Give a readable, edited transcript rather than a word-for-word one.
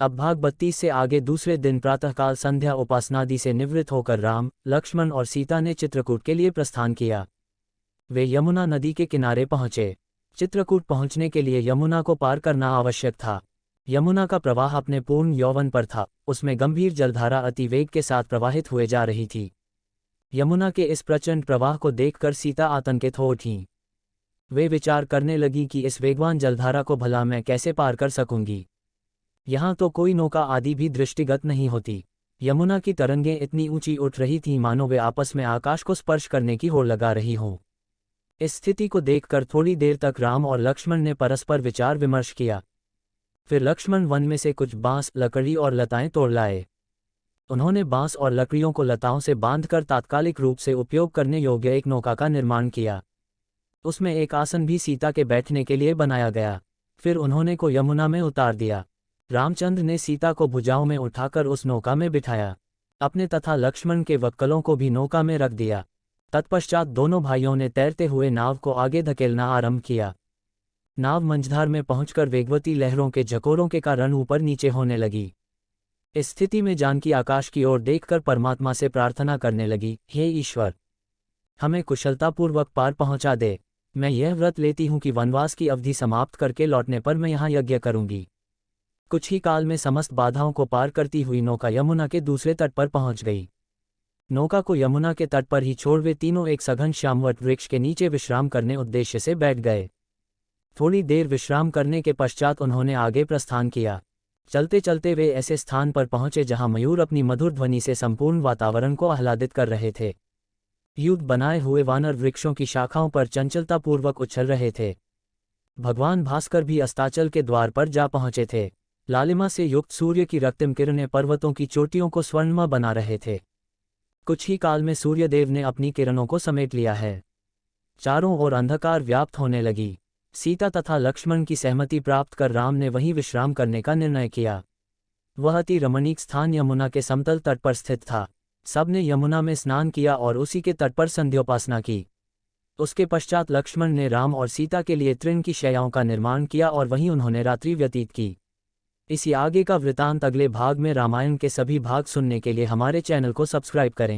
अब भाग 32 से आगे दूसरे दिन प्रातःकाल संध्या उपासनादि से निवृत्त होकर राम, लक्ष्मण और सीता ने चित्रकूट के लिए प्रस्थान किया। वे यमुना नदी के किनारे पहुंचे। चित्रकूट पहुंचने के लिए यमुना को पार करना आवश्यक था। यमुना का प्रवाह अपने पूर्ण यौवन पर था, उसमें गंभीर जलधारा अतिवेग के साथ प्रवाहित हुए जा रही थी। यमुना के इस प्रचंड प्रवाह को देखकर सीता आतंकित हो उठीं। वे विचार करने लगी कि इस वेगवान जलधारा को भला मैं कैसे पार कर सकूंगी। यहाँ तो कोई नौका आदि भी दृष्टिगत नहीं होती। यमुना की तरंगें इतनी ऊंची उठ रही थीं मानो वे आपस में आकाश को स्पर्श करने की होड़ लगा रही हों। इस स्थिति को देखकर थोड़ी देर तक राम और लक्ष्मण ने परस्पर विचार विमर्श किया। फिर लक्ष्मण वन में से कुछ बांस, लकड़ी और लताएं तोड़ लाए। उन्होंने बांस और लकड़ियों को लताओं से बांधकर तात्कालिक रूप से उपयोग करने योग्य एक नौका का निर्माण किया। उसमें एक आसन भी सीता के बैठने के लिए बनाया गया। फिर उन्होंने को यमुना में उतार दिया। रामचंद्र ने सीता को भुजाओं में उठाकर उस नौका में बिठाया। अपने तथा लक्ष्मण के वक्कलों को भी नौका में रख दिया। तत्पश्चात दोनों भाइयों ने तैरते हुए नाव को आगे धकेलना आरंभ किया। नाव मंझधार में पहुंचकर वेगवती लहरों के झकोरों के कारण ऊपर नीचे होने लगी। इस स्थिति में जानकी आकाश की ओर देखकर परमात्मा से प्रार्थना करने लगी, हे ईश्वर, हमें कुशलतापूर्वक पार पहुंचा दे। मैं यह व्रत लेती हूं कि वनवास की अवधि समाप्त करके लौटने पर मैं यहाँ यज्ञ करूंगी। कुछ ही काल में समस्त बाधाओं को पार करती हुई नौका यमुना के दूसरे तट पर पहुंच गई। नौका को यमुना के तट पर ही छोड़ वे तीनों एक सघन श्यामवट वृक्ष के नीचे विश्राम करने उद्देश्य से बैठ गए। थोड़ी देर विश्राम करने के पश्चात उन्होंने आगे प्रस्थान किया। चलते चलते वे ऐसे स्थान पर पहुंचे जहां मयूर अपनी मधुर ध्वनि से संपूर्ण वातावरण को आह्लादित कर रहे थे। युद्ध बनाए हुए वानर वृक्षों की शाखाओं पर चंचलतापूर्वक उछल रहे थे। भगवान भास्कर भी अस्ताचल के द्वार पर जा पहुंचे थे। लालिमा से युक्त सूर्य की रक्तिम किरणें पर्वतों की चोटियों को स्वर्णमय बना रहे थे। कुछ ही काल में सूर्यदेव ने अपनी किरणों को समेट लिया है। चारों ओर अंधकार व्याप्त होने लगी। सीता तथा लक्ष्मण की सहमति प्राप्त कर राम ने वहीं विश्राम करने का निर्णय किया। वह अति रमणीक स्थान यमुना के समतल तट पर स्थित था। सबने यमुना में स्नान किया और उसी के तट पर संध्योपासना की। उसके पश्चात लक्ष्मण ने राम और सीता के लिए तृण की शैयाओं का निर्माण किया और वहीं उन्होंने रात्रि व्यतीत की। इसी आगे का वृतांत अगले भाग में। रामायण के सभी भाग सुनने के लिए हमारे चैनल को सब्सक्राइब करें।